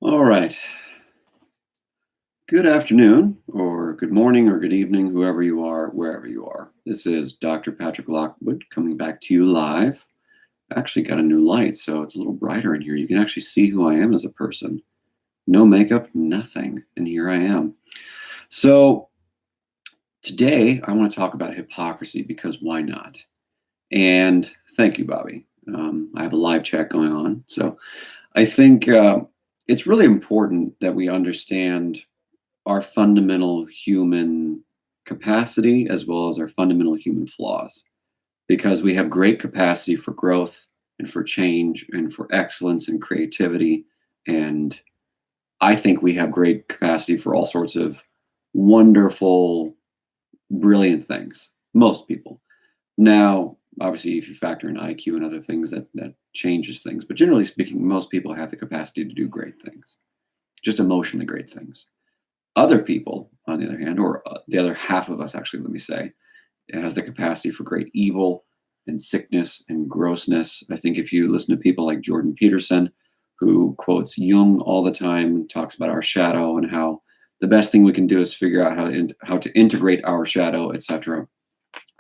All right. Good afternoon, or good morning, or good evening, whoever you are, wherever you are. This is Dr. Patrick Lockwood coming back to you live. I actually got a new light, so it's a little brighter in here. You can actually see who I am as a person. No makeup, nothing. And here I am. So today I want to talk about hypocrisy because why not? And thank you, Bobby. I have a live chat going on. So I think it's really important that we understand our fundamental human capacity as well as our fundamental human flaws because we have great capacity for growth and for change and for excellence and creativity. And I think we have great capacity for all sorts of wonderful, brilliant things. Most people. Now, obviously, if you factor in IQ and other things, that changes things. But generally speaking, most people have the capacity to do great things, just emotionally great things. Other people, on the other hand, or the other half of us, actually, let me say, it has the capacity for great evil and sickness and grossness. I think if you listen to people like Jordan Peterson, who quotes Jung all the time, talks about our shadow and how the best thing we can do is figure out how to integrate our shadow, etc.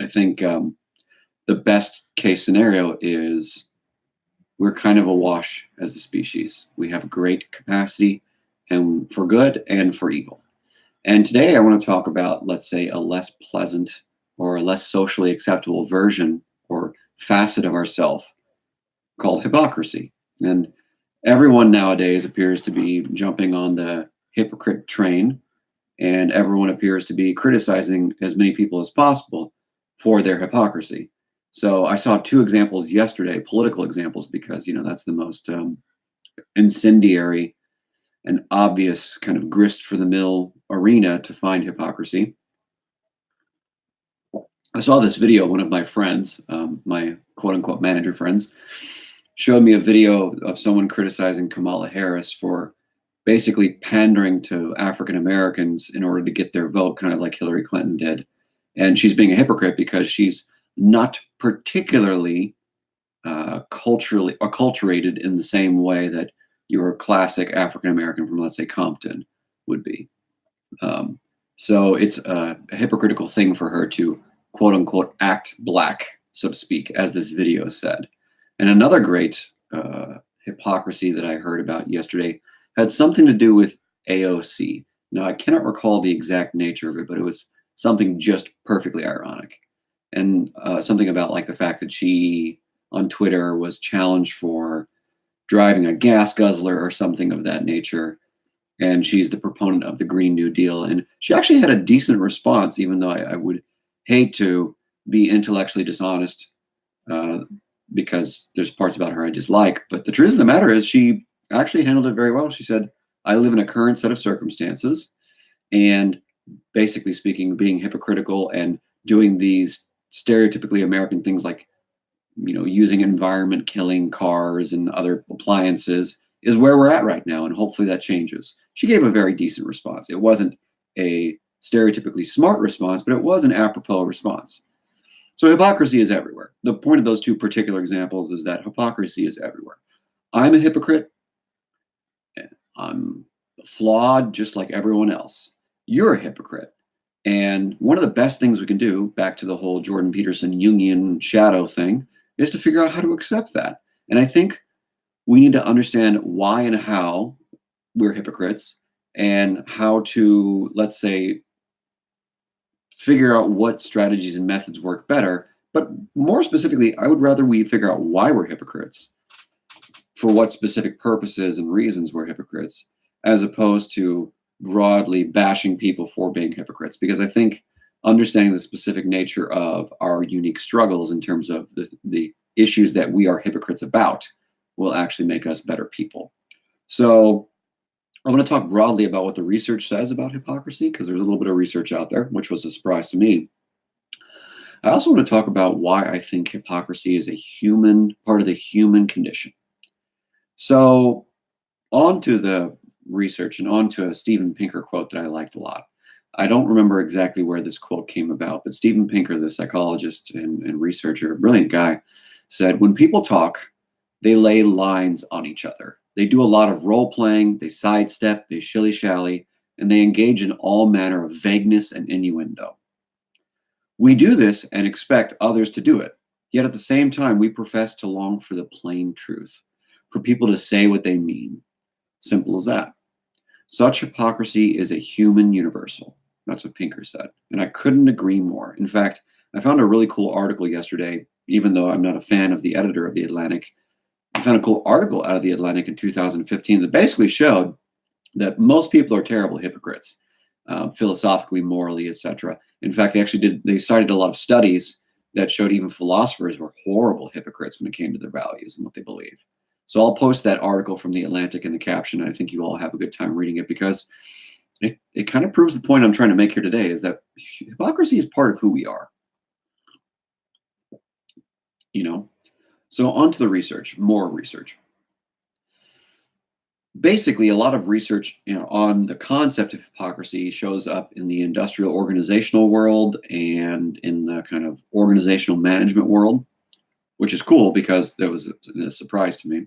I think the best case scenario is we're kind of awash as a species. We have great capacity and for good and for evil. And today I want to talk about, let's say, a less pleasant or a less socially acceptable version or facet of ourself called hypocrisy. And everyone nowadays appears to be jumping on the hypocrite train, and everyone appears to be criticizing as many people as possible for their hypocrisy. So I saw two examples yesterday, political examples, because that's the most incendiary an obvious kind of grist for the mill arena to find hypocrisy. I saw this video. One of my friends, my quote unquote manager friends, showed me a video of someone criticizing Kamala Harris for basically pandering to African Americans in order to get their vote, kind of like Hillary Clinton did. And she's being a hypocrite because she's not particularly culturally acculturated in the same way that your classic African American from, let's say, Compton would be. So it's a hypocritical thing for her to, quote unquote, act black, so to speak, as this video said. And another great hypocrisy that I heard about yesterday had something to do with AOC. Now, I cannot recall the exact nature of it, but it was something just perfectly ironic. And something about like the fact that she on Twitter was challenged for driving a gas guzzler or something of that nature. And she's the proponent of the Green New Deal. And she actually had a decent response, even though I would hate to be intellectually dishonest because there's parts about her I dislike. But the truth of the matter is she actually handled it very well. She said, I live in a current set of circumstances. And basically speaking, being hypocritical and doing these stereotypically American things like using environment killing cars and other appliances is where we're at right now, and hopefully that changes. She gave a very decent response. It wasn't a stereotypically smart response, but it was an apropos response. So hypocrisy is everywhere. The point of those two particular examples is that hypocrisy is everywhere. I'm a hypocrite. I'm flawed just like everyone else. You're a hypocrite. And one of the best things we can do, back to the whole Jordan Peterson Jungian shadow thing, is to figure out how to accept that. And I think we need to understand why and how we're hypocrites and how to, let's say, figure out what strategies and methods work better. But more specifically, I would rather we figure out why we're hypocrites, for what specific purposes and reasons we're hypocrites, as opposed to broadly bashing people for being hypocrites. Because I think understanding the specific nature of our unique struggles in terms of the issues that we are hypocrites about will actually make us better people. So I want to talk broadly about what the research says about hypocrisy, because there's a little bit of research out there, which was a surprise to me. I also want to talk about why I think hypocrisy is a human part of the human condition. So on to the research and on to a Steven Pinker quote that I liked a lot. I don't remember exactly where this quote came about, but Steven Pinker, the psychologist and researcher, a brilliant guy, said, when people talk, they lay lines on each other. They do a lot of role playing, they sidestep, they shilly-shally, and they engage in all manner of vagueness and innuendo. We do this and expect others to do it, yet at the same time, we profess to long for the plain truth, for people to say what they mean. Simple as that. Such hypocrisy is a human universal. That's what Pinker said, and I couldn't agree more. In fact, I found a really cool article yesterday, even though I'm not a fan of the editor of The Atlantic. I found a cool article out of The Atlantic in 2015 that basically showed that most people are terrible hypocrites, philosophically, morally, etc. In fact, they cited a lot of studies that showed even philosophers were horrible hypocrites when it came to their values and what they believe. So I'll post that article from The Atlantic in the caption. I think you all have a good time reading it because it kind of proves the point I'm trying to make here today, is that hypocrisy is part of who we are. So on to the research, more research. Basically, a lot of research on the concept of hypocrisy shows up in the industrial organizational world and in the kind of organizational management world, which is cool because that was a surprise to me.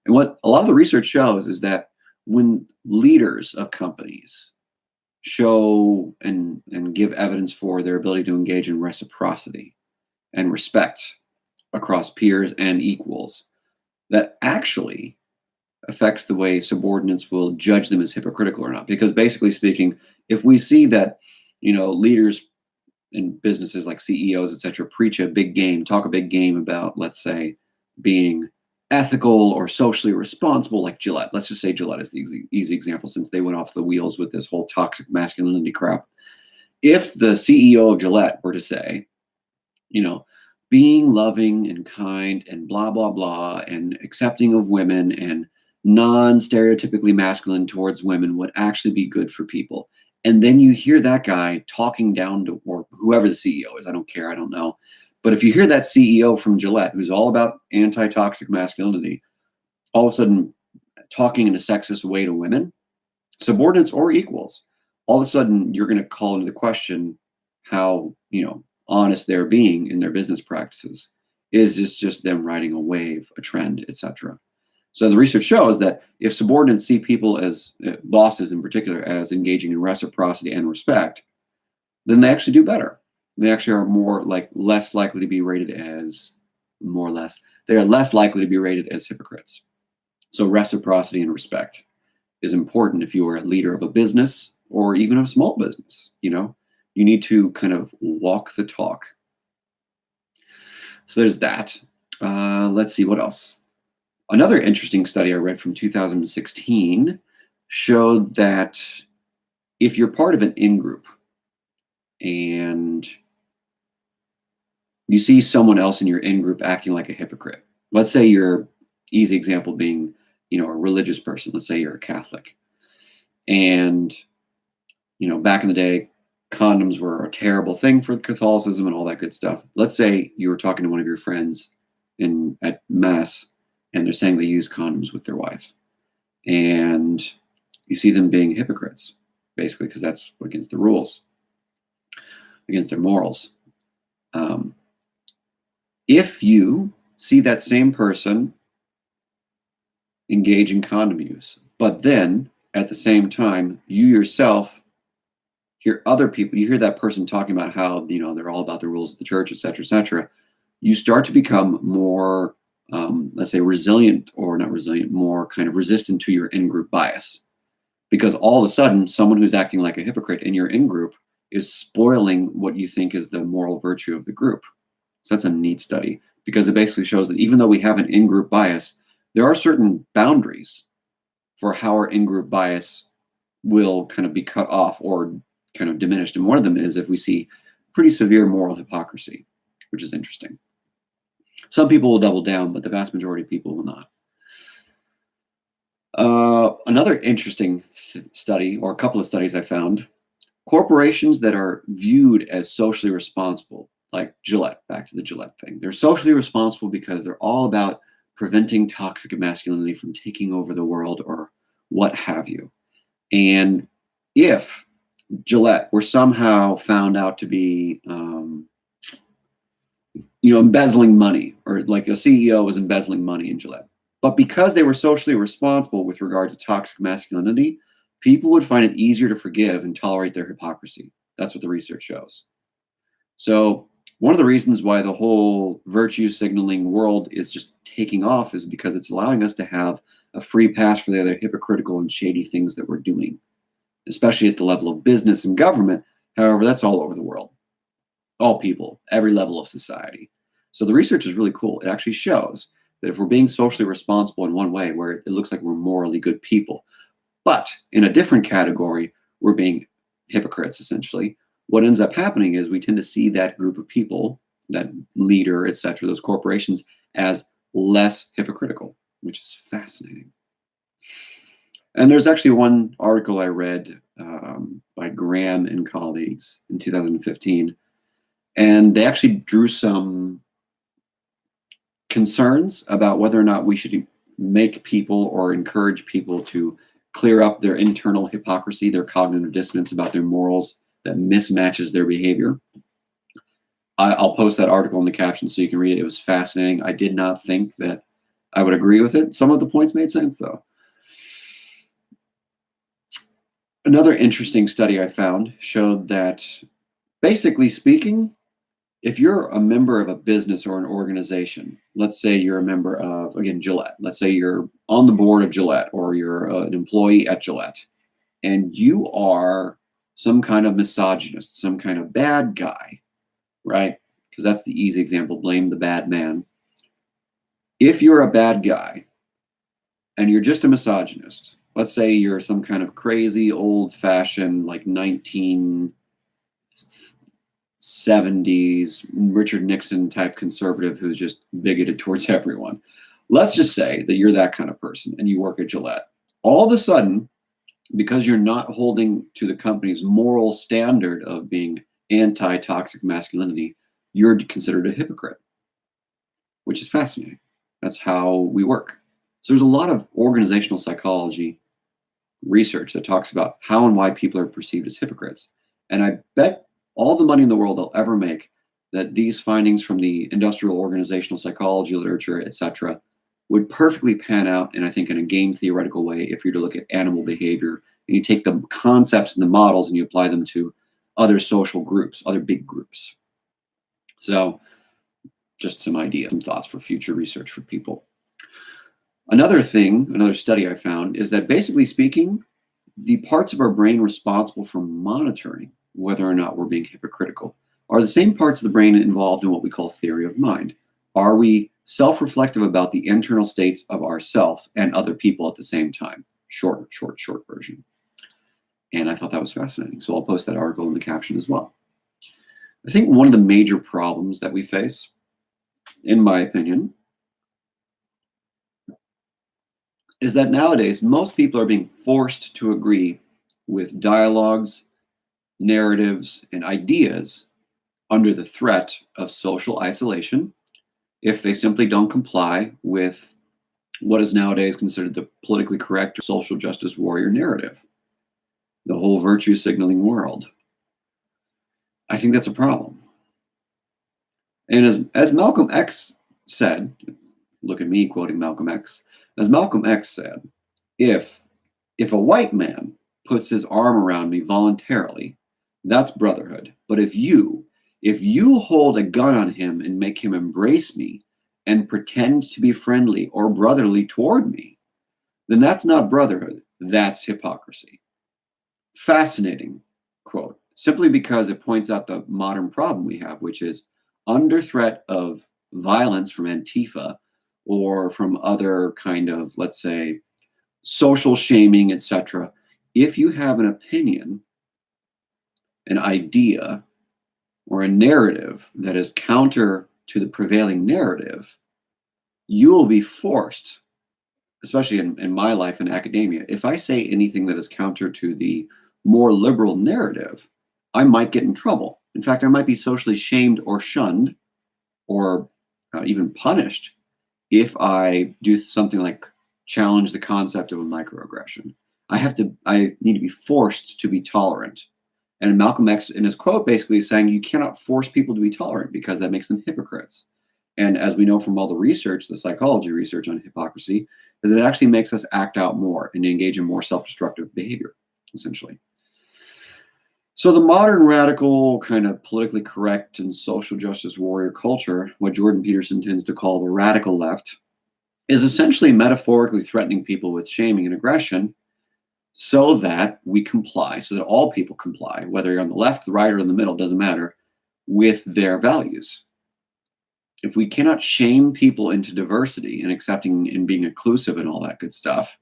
And what a lot of the research shows is that when leaders of companies show and give evidence for their ability to engage in reciprocity and respect across peers and equals, that actually affects the way subordinates will judge them as hypocritical or not. Because basically speaking, if we see that, leaders in businesses like CEOs, etc., preach a big game, talk a big game about, let's say, being ethical or socially responsible, like Gillette. Let's just say Gillette is the easy example, since they went off the wheels with this whole toxic masculinity crap. If the CEO of Gillette were to say, being loving and kind and blah, blah, blah, and accepting of women and non-stereotypically masculine towards women would actually be good for people. And then you hear that guy talking down to, or whoever the CEO is, I don't care, I don't know. But if you hear that CEO from Gillette, who's all about anti-toxic masculinity, all of a sudden talking in a sexist way to women, subordinates or equals, all of a sudden you're going to call into the question how, honest they're being in their business practices. Is this just them riding a wave, a trend, etc.? So the research shows that if subordinates see people as bosses in particular as engaging in reciprocity and respect, then they actually do better. They actually are less likely to be rated as they are less likely to be rated as hypocrites. So reciprocity and respect is important if you are a leader of a business or even a small business. You need to kind of walk the talk. So there's that. Let's see, what else? Another interesting study I read from 2016 showed that if you're part of an in-group and you see someone else in your in-group acting like a hypocrite, let's say your easy example being, a religious person, let's say you're a Catholic, and, back in the day, condoms were a terrible thing for Catholicism and all that good stuff. Let's say you were talking to one of your friends at Mass, and they're saying they use condoms with their wife. And you see them being hypocrites, basically, because that's against the rules, against their morals. If you see that same person engage in condom use, but then at the same time, you yourself hear other people, you hear that person talking about how, they're all about the rules of the church, etc., you start to become more, let's say, resilient, or not resilient, more kind of resistant to your in-group bias. Because all of a sudden, someone who's acting like a hypocrite in your in-group is spoiling what you think is the moral virtue of the group. So that's a neat study, because it basically shows that even though we have an in-group bias, there are certain boundaries for how our in-group bias will kind of be cut off or kind of diminished. And one of them is if we see pretty severe moral hypocrisy, which is interesting. Some people will double down, but the vast majority of people will not. Another interesting study, or a couple of studies I found, corporations that are viewed as socially responsible, like Gillette, back to the Gillette thing. They're socially responsible because they're all about preventing toxic masculinity from taking over the world or what have you. And if Gillette were somehow found out to be, embezzling money, or like a CEO was embezzling money in Gillette, But because they were socially responsible with regard to toxic masculinity, people would find it easier to forgive and tolerate their hypocrisy. That's what the research shows. So, one of the reasons why the whole virtue signaling world is just taking off is because it's allowing us to have a free pass for the other hypocritical and shady things that we're doing, especially at the level of business and government. However, that's all over the world, all people, every level of society. So the research is really cool. It actually shows that if we're being socially responsible in one way, where it looks like we're morally good people, but in a different category, we're being hypocrites, essentially. What ends up happening is we tend to see that group of people, that leader, etc., those corporations, as less hypocritical, which is fascinating. And there's actually one article I read by Graham and colleagues in 2015, and they actually drew some concerns about whether or not we should make people or encourage people to clear up their internal hypocrisy, their cognitive dissonance about their morals that mismatches their behavior. I'll post that article in the caption so you can read it. It was fascinating. I did not think that I would agree with it. Some of the points made sense, though. Another interesting study I found showed that, basically speaking, if you're a member of a business or an organization, let's say you're a member of, again, Gillette. Let's say you're on the board of Gillette, or you're an employee at Gillette, and you are some kind of misogynist, some kind of bad guy, right? Because that's the easy example, blame the bad man. If you're a bad guy and you're just a misogynist, let's say you're some kind of crazy, old-fashioned, like 1970s Richard Nixon type conservative who's just bigoted towards everyone. Let's just say that you're that kind of person and you work at Gillette. All of a sudden, because you're not holding to the company's moral standard of being anti-toxic masculinity, you're considered a hypocrite, which is fascinating. That's how we work. So there's a lot of organizational psychology research that talks about how and why people are perceived as hypocrites. And I bet all the money in the world they'll ever make that these findings from the industrial organizational psychology literature, etc., would perfectly pan out, and I think in a game theoretical way, if you're to look at animal behavior and you take the concepts and the models and you apply them to other social groups, other big groups. So just some ideas, some thoughts for future research for people. Another study I found is that, basically speaking, the parts of our brain responsible for monitoring whether or not we're being hypocritical are the same parts of the brain involved in what we call theory of mind. Are we self-reflective about the internal states of ourself and other people at the same time? Short version. And I thought that was fascinating. So I'll post that article in the caption as well. I think one of the major problems that we face, in my opinion, is that nowadays most people are being forced to agree with dialogues, narratives, and ideas under the threat of social isolation if they simply don't comply with what is nowadays considered the politically correct or social justice warrior narrative, the whole virtue signaling world. I think that's a problem. And as Malcolm X said, look at me quoting Malcolm X, as Malcolm X said, if a white man puts his arm around me voluntarily, that's brotherhood. But if you hold a gun on him and make him embrace me and pretend to be friendly or brotherly toward me, then that's not brotherhood, that's hypocrisy. Fascinating quote, simply because it points out the modern problem we have, which is under threat of violence from Antifa or from other kind of, let's say, social shaming, etc. If you have an opinion, an idea, or a narrative that is counter to the prevailing narrative, you will be forced, especially in my life in academia, if I say anything that is counter to the more liberal narrative, I might get in trouble. In fact, I might be socially shamed or shunned or even punished if I do something like challenge the concept of a microaggression. I need to be forced to be tolerant. And Malcolm X, in his quote, basically is saying you cannot force people to be tolerant because that makes them hypocrites. And as we know from all the research, the psychology research on hypocrisy, is that it actually makes us act out more and engage in more self-destructive behavior, essentially. So the modern radical, kind of politically correct and social justice warrior culture, what Jordan Peterson tends to call the radical left, is essentially metaphorically threatening people with shaming and aggression so that we comply, so that all people comply, whether you're on the left, the right, or in the middle, doesn't matter, with their values. If we cannot shame people into diversity and accepting and being inclusive and all that good stuff,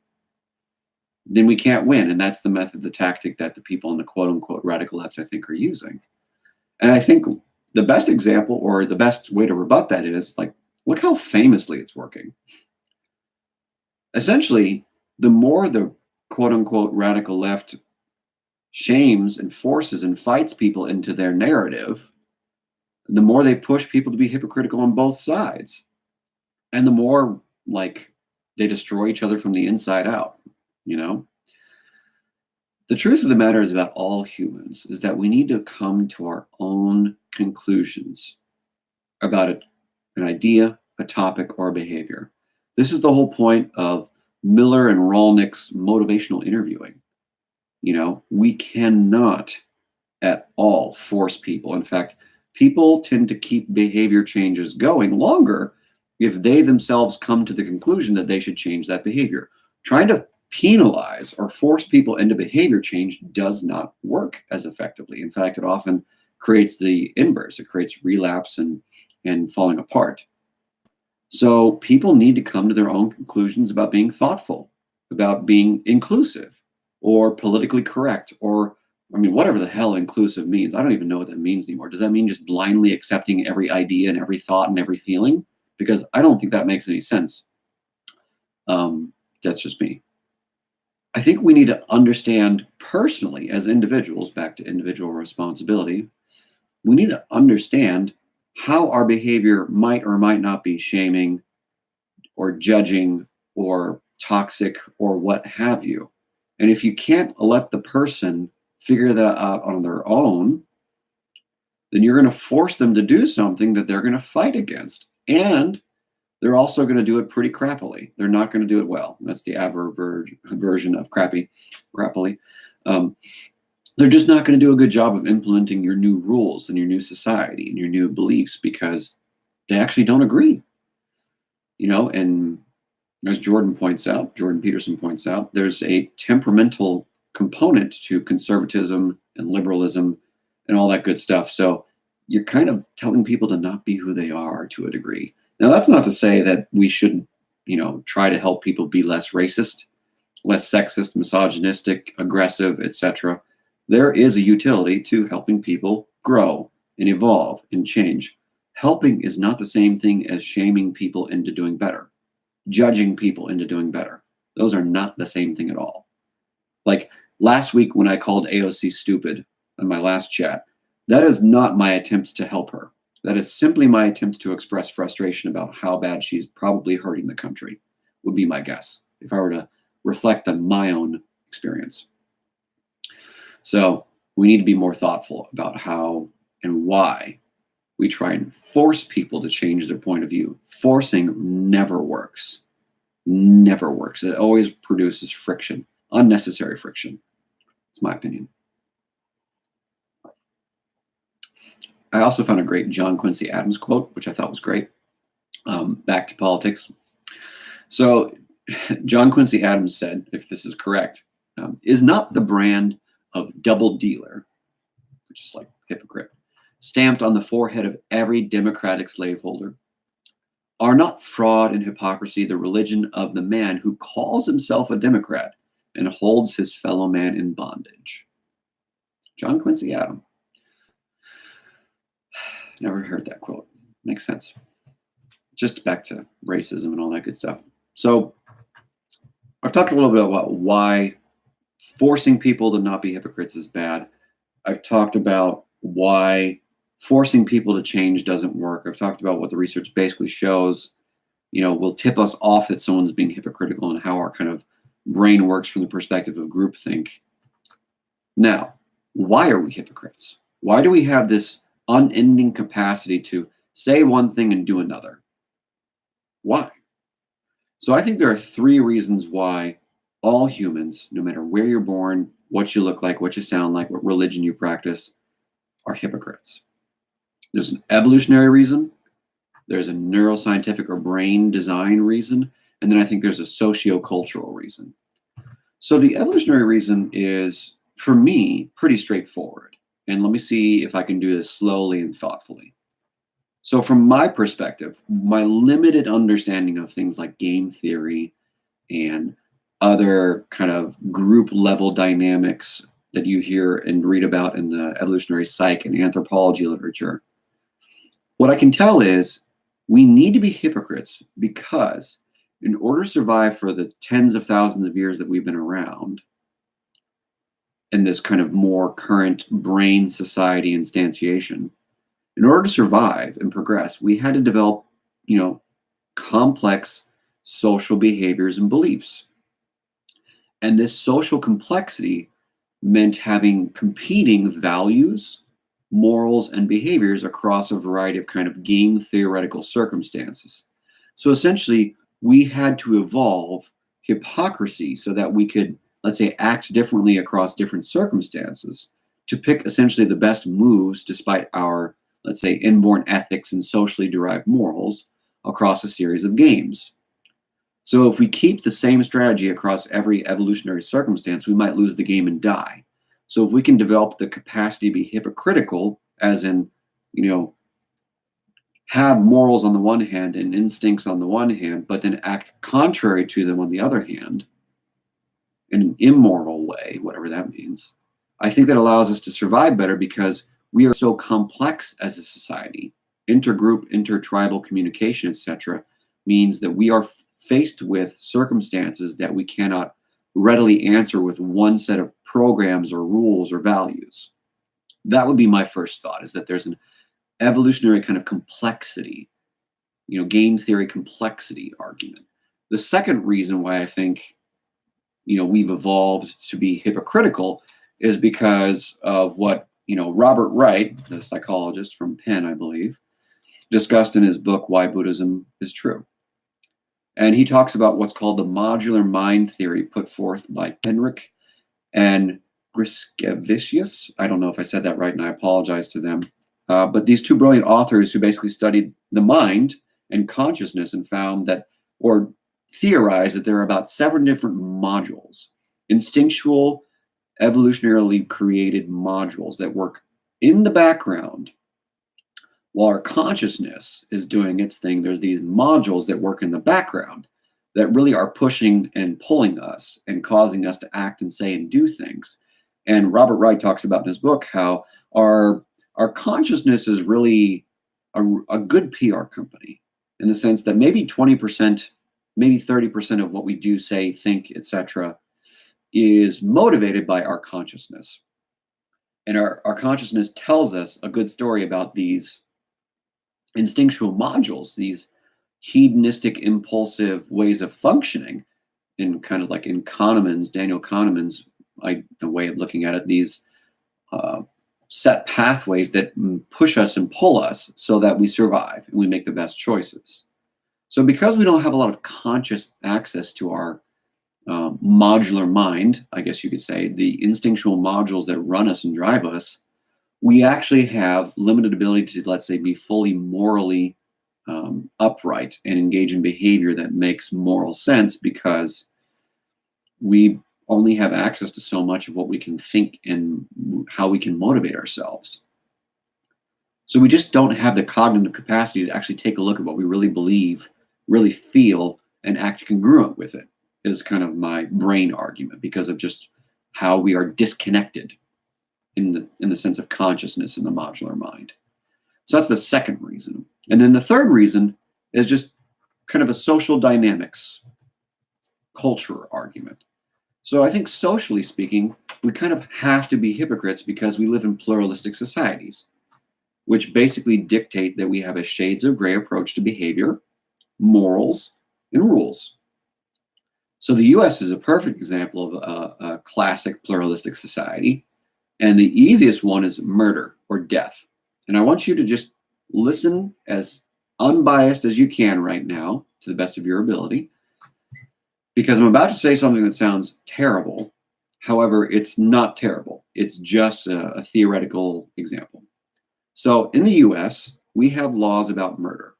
then we can't win. And that's the method, the tactic that the people in the quote unquote radical left, I think, are using. And I think the best example or the best way to rebut that is like, look how famously it's working. Essentially, the more the quote unquote radical left shames and forces and fights people into their narrative, the more they push people to be hypocritical on both sides. And the more like they destroy each other from the inside out, you know? The truth of the matter is about all humans is that we need to come to our own conclusions about an idea, a topic, or a behavior. This is the whole point of Miller and Rolnick's motivational interviewing. You know, we cannot at all force people. In fact, people tend to keep behavior changes going longer if they themselves come to the conclusion that they should change that behavior. Trying to penalize or force people into behavior change does not work as effectively. In fact, it often creates the inverse. It creates relapse and falling apart. So people need to come to their own conclusions about being thoughtful, about being inclusive or politically correct, or I mean, whatever the hell inclusive means. I don't even know what that means anymore. Does that mean just blindly accepting every idea and every thought and every feeling? Because I don't think that makes any sense. That's just me. I think we need to understand personally as individuals, back to individual responsibility, we need to understand how our behavior might or might not be shaming or judging or toxic or what have you. And if you can't let the person figure that out on their own, then you're going to force them to do something that they're going to fight against. And they're also going to do it pretty crappily. They're not going to do it well. That's the adverb version of crappily. They're just not going to do a good job of implementing your new rules and your new society and your new beliefs because they actually don't agree. You know, and as Jordan Peterson points out, there's a temperamental component to conservatism and liberalism and all that good stuff. So you're kind of telling people to not be who they are to a degree. Now, that's not to say that we shouldn't, you know, try to help people be less racist, less sexist, misogynistic, aggressive, etc. There is a utility to helping people grow and evolve and change. Helping is not the same thing as shaming people into doing better, judging people into doing better. Those are not the same thing at all. Like last week when I called AOC stupid in my last chat, that is not my attempt to help her. That is simply my attempt to express frustration about how bad she's probably hurting the country, would be my guess, if I were to reflect on my own experience. So we need to be more thoughtful about how and why we try and force people to change their point of view. Forcing never works. Never works. It always produces friction, unnecessary friction. It's my opinion. I also found a great John Quincy Adams quote, which I thought was great. Back to politics. So John Quincy Adams said, if this is correct, is not the brand of double dealer, which is like hypocrite, stamped on the forehead of every democratic slaveholder? Are not fraud and hypocrisy the religion of the man who calls himself a Democrat and holds his fellow man in bondage? John Quincy Adams. Never heard that quote. Makes sense. Just back to racism and all that good stuff. So I've talked a little bit about why forcing people to not be hypocrites is bad. I've talked about why forcing people to change doesn't work. I've talked about what the research basically shows, you know, will tip us off that someone's being hypocritical and how our kind of brain works from the perspective of groupthink. Now, why are we hypocrites? Why do we have this unending capacity to say one thing and do another? Why? So I think there are three reasons why all humans, no matter where you're born, what you look like, what you sound like, what religion you practice, are hypocrites. There's an evolutionary reason, there's a neuroscientific or brain design reason, and then I think there's a socio-cultural reason. So the evolutionary reason is, for me, pretty straightforward. And let me see if I can do this slowly and thoughtfully. So from my perspective, my limited understanding of things like game theory and other kind of group level dynamics that you hear and read about in the evolutionary psych and anthropology literature, what I can tell is we need to be hypocrites because in order to survive for the tens of thousands of years that we've been around in this kind of more current brain society instantiation, in order to survive and progress, we had to develop, complex social behaviors and beliefs. And this social complexity meant having competing values, morals, and behaviors across a variety of kind of game theoretical circumstances. So essentially, we had to evolve hypocrisy so that we could, let's say, act differently across different circumstances to pick essentially the best moves despite our, let's say, inborn ethics and socially derived morals across a series of games. So if we keep the same strategy across every evolutionary circumstance, we might lose the game and die. So if we can develop the capacity to be hypocritical, as in, have morals on the one hand and instincts on the one hand, but then act contrary to them on the other hand, in an immoral way, whatever that means, I think that allows us to survive better because we are so complex as a society. Intergroup, intertribal communication, etc., means that we are faced with circumstances that we cannot readily answer with one set of programs or rules or values. That would be my first thought, is that there's an evolutionary kind of complexity, game theory complexity argument. The second reason why I think, we've evolved to be hypocritical is because of what, Robert Wright, the psychologist from Penn, I believe, discussed in his book, Why Buddhism is True. And he talks about what's called the modular mind theory put forth by Henrik and Griskevicius. I don't know if I said that right, and I apologize to them. But these two brilliant authors who basically studied the mind and consciousness and found that, or theorized that there are about 7 different modules, instinctual, evolutionarily created modules that work in the background while our consciousness is doing its thing. There's these modules that work in the background that really are pushing and pulling us and causing us to act and say and do things. And Robert Wright talks about in his book how our consciousness is really a good PR company, in the sense that maybe 20%, maybe 30% of what we do, say, think, etc., is motivated by our consciousness. And our consciousness tells us a good story about these instinctual modules, these hedonistic, impulsive ways of functioning, in kind of like in Kahneman's, Daniel Kahneman's way of looking at it, these set pathways that push us and pull us so that we survive and we make the best choices. So because we don't have a lot of conscious access to our modular mind, I guess you could say, the instinctual modules that run us and drive us, we actually have limited ability to, let's say, be fully morally upright and engage in behavior that makes moral sense, because we only have access to so much of what we can think and how we can motivate ourselves. So we just don't have the cognitive capacity to actually take a look at what we really believe, really feel, and act congruent with it, is kind of my brain argument, because of just how we are disconnected in the sense of consciousness in the modular mind. So that's the second reason. And then the third reason is just kind of a social dynamics culture argument. So I think socially speaking, we kind of have to be hypocrites because we live in pluralistic societies, which basically dictate that we have a shades of gray approach to behavior, morals, and rules. So the US is a perfect example of a classic pluralistic society. And the easiest one is murder or death. And I want you to just listen as unbiased as you can right now to the best of your ability, because I'm about to say something that sounds terrible. However, it's not terrible. It's just a theoretical example. So in the US, we have laws about murder.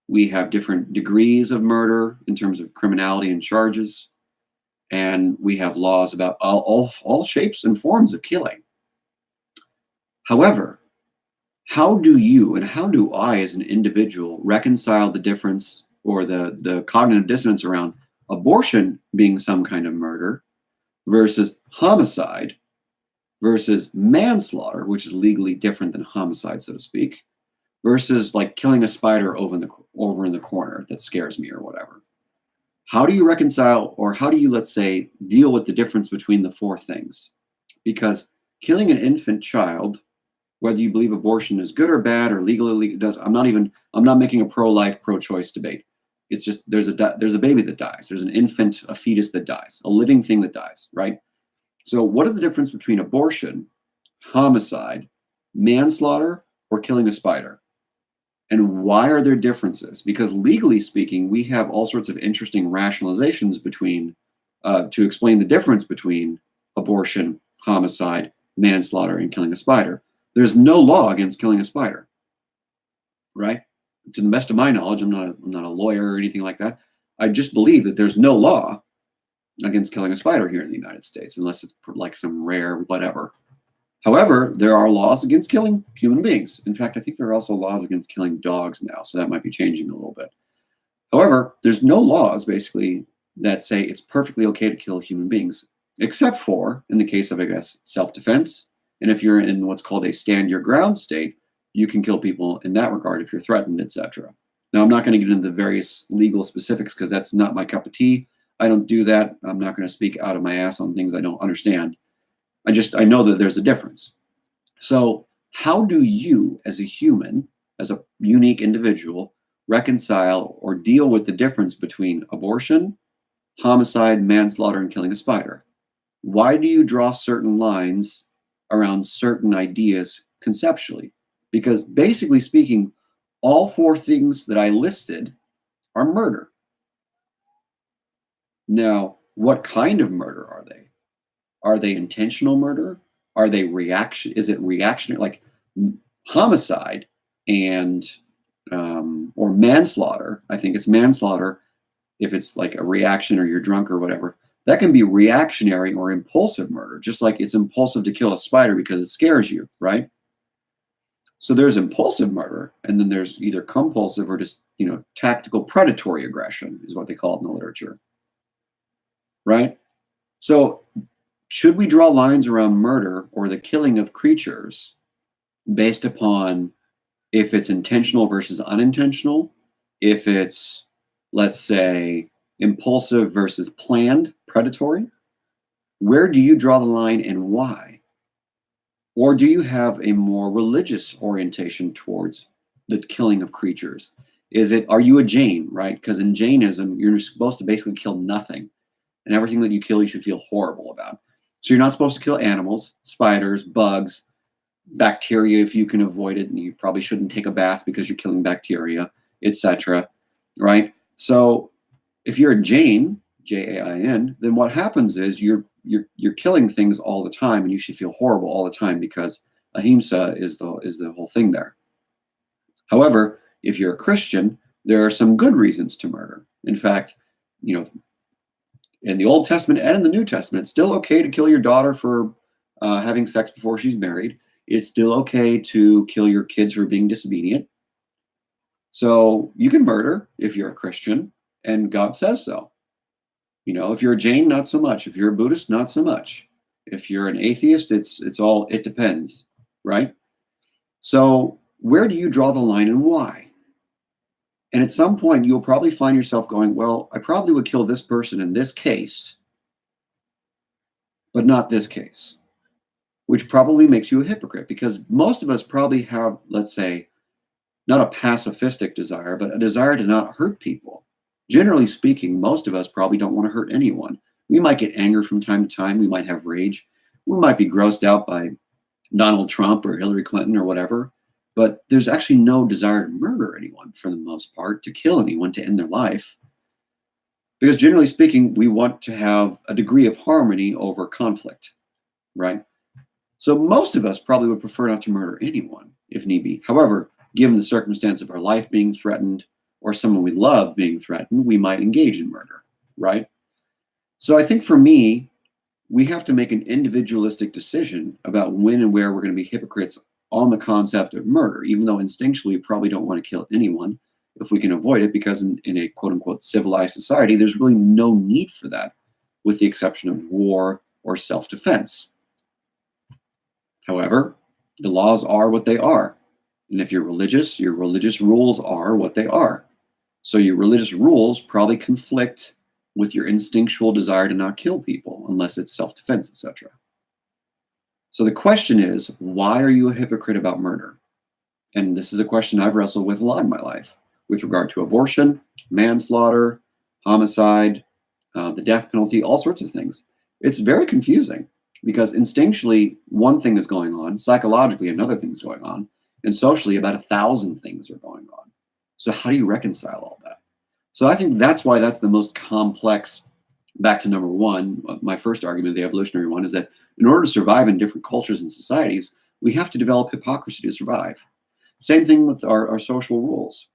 We have different degrees of murder in terms of criminality and charges. And we have laws about all shapes and forms of killing. However, how do you and how do I as an individual reconcile the difference or the cognitive dissonance around abortion being some kind of murder versus homicide versus manslaughter, which is legally different than homicide, so to speak, versus like killing a spider over in the corner that scares me or whatever? How do you reconcile, or how do you, let's say, deal with the difference between the four things? Because killing an infant child, whether you believe abortion is good or bad or legally does, I'm not making a pro-life, pro-choice debate. It's just there's a baby that dies. There's an infant, a fetus that dies, a living thing that dies, right? So what is the difference between abortion, homicide, manslaughter, or killing a spider? And why are there differences? Because legally speaking, we have all sorts of interesting rationalizations between to explain the difference between abortion, homicide, manslaughter, and killing a spider. There's no law against killing a spider, right? To the best of my knowledge, I'm not a lawyer or anything like that. I just believe that there's no law against killing a spider here in the United States, unless it's like some rare whatever. However, there are laws against killing human beings. In fact, I think there are also laws against killing dogs now, so that might be changing a little bit. However, there's no laws basically that say it's perfectly okay to kill human beings, except for in the case of, I guess, self-defense. And if you're in what's called a stand your ground state, you can kill people in that regard if you're threatened, etc. Now, I'm not going to get into the various legal specifics because that's not my cup of tea. I don't do that. I'm not going to speak out of my ass on things I don't understand. I know that there's a difference. So how do you, as a human, as a unique individual, reconcile or deal with the difference between abortion, homicide, manslaughter, and killing a spider? Why do you draw certain lines around certain ideas conceptually? Because basically speaking, all four things that I listed are murder. Now, what kind of murder are they? Are they intentional murder? Are they reaction? Is it reactionary, like homicide and or manslaughter? I think it's manslaughter if it's like a reaction or you're drunk or whatever. That can be reactionary or impulsive murder, just like it's impulsive to kill a spider because it scares you, right? So there's impulsive murder, and then there's either compulsive or just, tactical predatory aggression is what they call it in the literature, right? So should we draw lines around murder or the killing of creatures based upon if it's intentional versus unintentional, if it's, let's say, impulsive versus planned, predatory? Where do you draw the line and why? Or do you have a more religious orientation towards the killing of creatures? Are you a Jain, right? Because in Jainism, you're supposed to basically kill nothing, and everything that you kill, you should feel horrible about. So you're not supposed to kill animals, spiders, bugs, bacteria if you can avoid it, and you probably shouldn't take a bath because you're killing bacteria, etc. Right? So if you're a Jain, Jain, then what happens is you're killing things all the time, and you should feel horrible all the time because ahimsa is the whole thing there. However, if you're a Christian, there are some good reasons to murder. In fact, in the Old Testament and in the New Testament, it's still okay to kill your daughter for having sex before she's married. It's still okay to kill your kids for being disobedient. So you can murder if you're a Christian, and God says so. If you're a Jain, not so much. If you're a Buddhist, not so much. If you're an atheist, it depends, right? So where do you draw the line and why? And at some point, you'll probably find yourself going, well, I probably would kill this person in this case, but not this case, which probably makes you a hypocrite, because most of us probably have, let's say, not a pacifistic desire, but a desire to not hurt people. Generally speaking, most of us probably don't want to hurt anyone. We might get angry from time to time. We might have rage. We might be grossed out by Donald Trump or Hillary Clinton or whatever. But there's actually no desire to murder anyone for the most part, to kill anyone, to end their life. Because generally speaking, we want to have a degree of harmony over conflict, right? So most of us probably would prefer not to murder anyone if need be. However, given the circumstance of our life being threatened or someone we love being threatened, we might engage in murder, right? So I think for me, we have to make an individualistic decision about when and where we're going to be hypocrites on the concept of murder, even though instinctually we probably don't want to kill anyone if we can avoid it, because in a quote unquote civilized society, there's really no need for that, with the exception of war or self-defense. However, the laws are what they are. And if you're religious, your religious rules are what they are. So your religious rules probably conflict with your instinctual desire to not kill people, unless it's self-defense, etc. So the question is, why are you a hypocrite about murder? And this is a question I've wrestled with a lot in my life, with regard to abortion, manslaughter, homicide, the death penalty, all sorts of things. It's very confusing because instinctually one thing is going on, psychologically another thing's going on, and socially about 1,000 things are going on. So how do you reconcile all that? So I think that's why that's the most complex. Back to number one, my first argument, the evolutionary one, is that in order to survive in different cultures and societies, we have to develop hypocrisy to survive. Same thing with our social rules.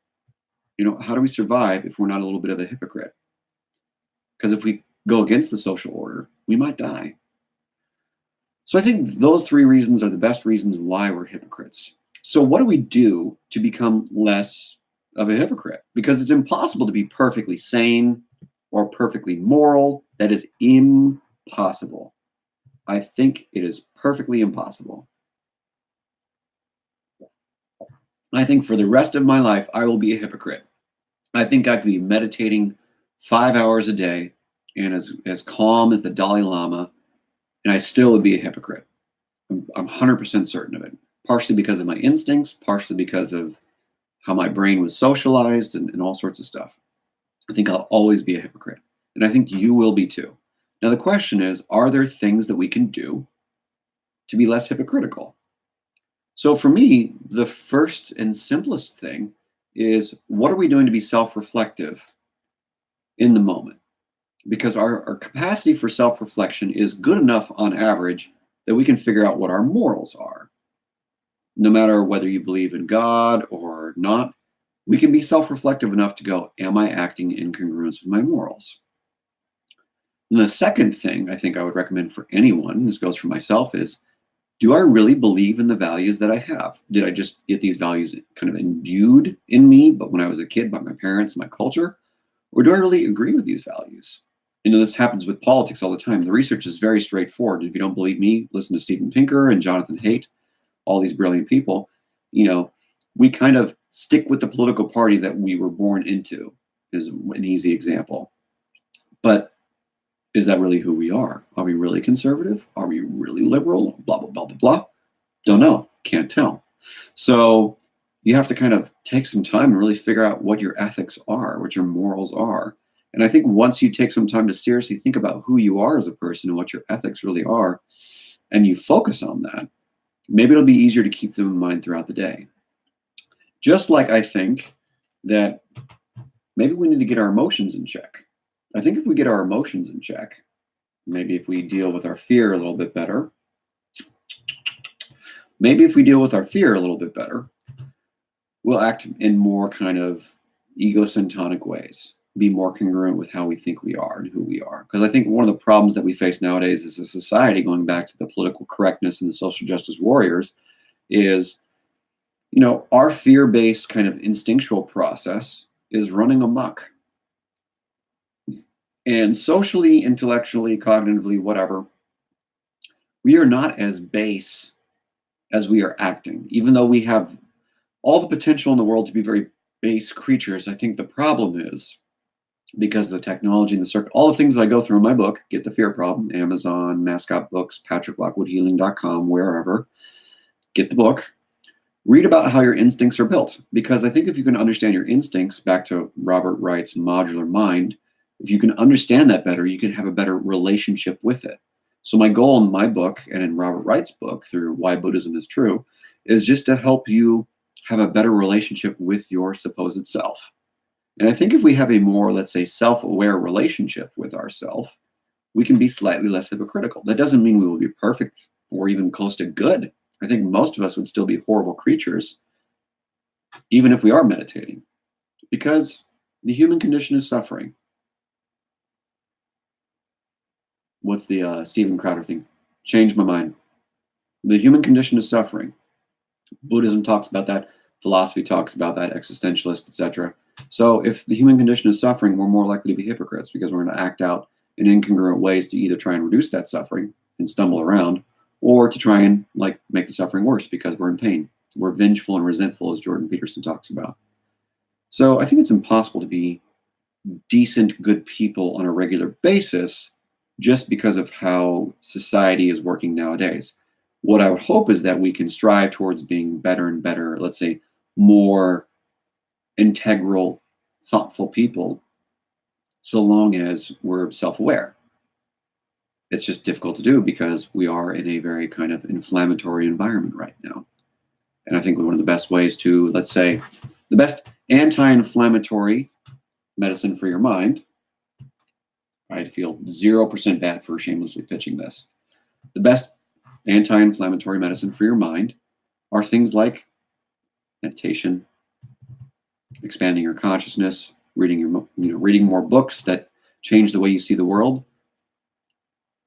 How do we survive if we're not a little bit of a hypocrite? Because if we go against the social order, we might die. So I think those three reasons are the best reasons why we're hypocrites. So what do we do to become less of a hypocrite? Because it's impossible to be perfectly sane or perfectly moral. That is impossible. I think it is perfectly impossible. I think for the rest of my life, I will be a hypocrite. I think I could be meditating 5 hours a day and as calm as the Dalai Lama, and I still would be a hypocrite. I'm 100% certain of it, partially because of my instincts, partially because of how my brain was socialized and all sorts of stuff. I think I'll always be a hypocrite. And I think you will be too. Now, the question is, are there things that we can do to be less hypocritical? So for me, the first and simplest thing is, what are we doing to be self-reflective in the moment? Because our capacity for self-reflection is good enough on average that we can figure out what our morals are. No matter whether you believe in God or not, we can be self-reflective enough to go, am I acting in congruence with my morals? And the second thing I think I would recommend for anyone, this goes for myself, is, do I really believe in the values that I have? Did I just get these values kind of imbued in me, but when I was a kid by my parents and my culture? Or do I really agree with these values? This happens with politics all the time. The research is very straightforward. If you don't believe me, listen to Steven Pinker and Jonathan Haidt, all these brilliant people. We kind of stick with the political party that we were born into, is an easy example. But is that really who we are? Are we really conservative? Are we really liberal? Blah, blah, blah, blah, blah. Don't know. Can't tell. So you have to kind of take some time and really figure out what your ethics are, what your morals are. And I think once you take some time to seriously think about who you are as a person and what your ethics really are, and you focus on that, maybe it'll be easier to keep them in mind throughout the day. Just like I think that maybe we need to get our emotions in check. I think if we get our emotions in check, maybe if we deal with our fear a little bit better, we'll act in more kind of egocentric ways, be more congruent with how we think we are and who we are. Because I think one of the problems that we face nowadays as a society, going back to the political correctness and the social justice warriors, is, our fear-based kind of instinctual process is running amok. And socially, intellectually, cognitively, whatever, we are not as base as we are acting. Even though we have all the potential in the world to be very base creatures, I think the problem is, because of the technology and the circuit, all the things that I go through in my book, Get the Fear Problem, Amazon, Mascot Books, PatrickLockwoodHealing.com, wherever, get the book. Read about how your instincts are built. Because I think if you can understand your instincts, back to Robert Wright's modular mind, if you can understand that better, you can have a better relationship with it. So my goal in my book and in Robert Wright's book, through Why Buddhism is True, is just to help you have a better relationship with your supposed self. And I think if we have a more, let's say, self-aware relationship with ourselves, we can be slightly less hypocritical. That doesn't mean we will be perfect or even close to good. I think most of us would still be horrible creatures, even if we are meditating, because the human condition is suffering. What's the Steven Crowder thing? Change my mind. The human condition is suffering. Buddhism talks about that. Philosophy talks about that. Existentialists, etc. So if the human condition is suffering, we're more likely to be hypocrites because we're going to act out in incongruent ways to either try and reduce that suffering and stumble around, or to try and make the suffering worse because we're in pain. We're vengeful and resentful, as Jordan Peterson talks about. So I think it's impossible to be decent, good people on a regular basis just because of how society is working nowadays. What I would hope is that we can strive towards being better and better, let's say, more integral, thoughtful people, so long as we're self-aware. It's just difficult to do because we are in a very kind of inflammatory environment right now. And I think one of the best ways to, let's say, the best anti-inflammatory medicine for your mind, I feel 0% bad for shamelessly pitching this. The best anti-inflammatory medicine for your mind are things like meditation, expanding your consciousness, reading more books that change the way you see the world.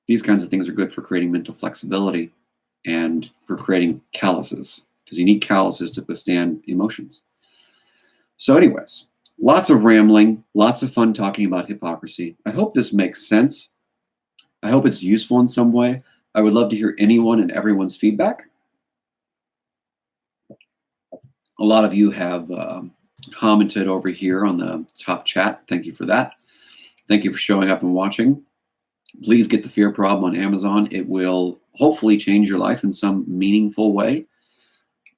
These kinds of things are good for creating mental flexibility and for creating calluses, because you need calluses to withstand emotions. So anyways, lots of rambling, lots of fun talking about hypocrisy. I hope this makes sense. I hope it's useful in some way. I would love to hear anyone and everyone's feedback. A lot of you have commented over here on the top chat. Thank you for that. Thank you for showing up and watching. Please get the Fear Problem on Amazon. It will hopefully change your life in some meaningful way.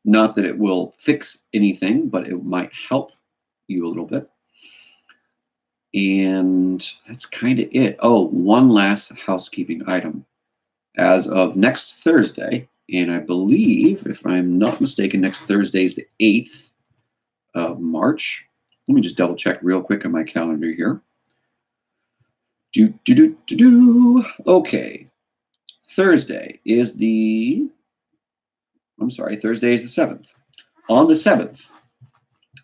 Not that it will fix anything, but it might help you a little bit. And that's kind of it. Oh, one last housekeeping item. As of next Thursday, and I believe, if I'm not mistaken, next Thursday is the 8th of March. Let me just double check real quick on my calendar here. Okay. Thursday is the 7th. On the 7th,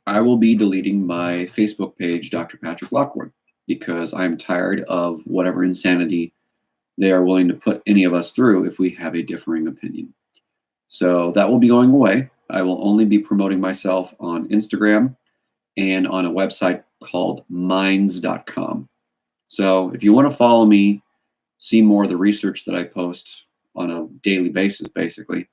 I will be deleting my Facebook page, Dr. Patrick Lockwood, because I'm tired of whatever insanity they are willing to put any of us through if we have a differing opinion. So that will be going away. I will only be promoting myself on Instagram and on a website called minds.com. So if you want to follow me, see more of the research that I post on a daily basis, basically,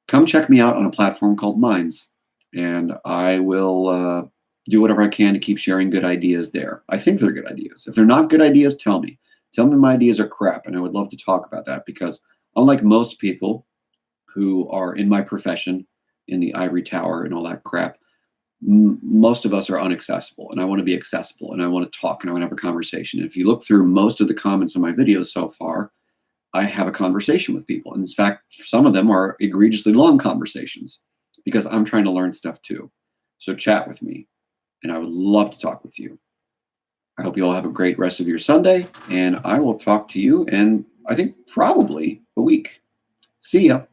come check me out on a platform called Minds. And I will do whatever I can to keep sharing good ideas there. I think they're good ideas. If they're not good ideas, tell me. Tell me my ideas are crap, and I would love to talk about that, because unlike most people who are in my profession, in the ivory tower and all that crap, most of us are unaccessible, and I want to be accessible, and I want to talk, and I want to have a conversation. If you look through most of the comments on my videos so far, I have a conversation with people. And in fact, some of them are egregiously long conversations because I'm trying to learn stuff too. So chat with me, and I would love to talk with you. I hope you all have a great rest of your Sunday, and I will talk to you in, I think, probably a week. See ya.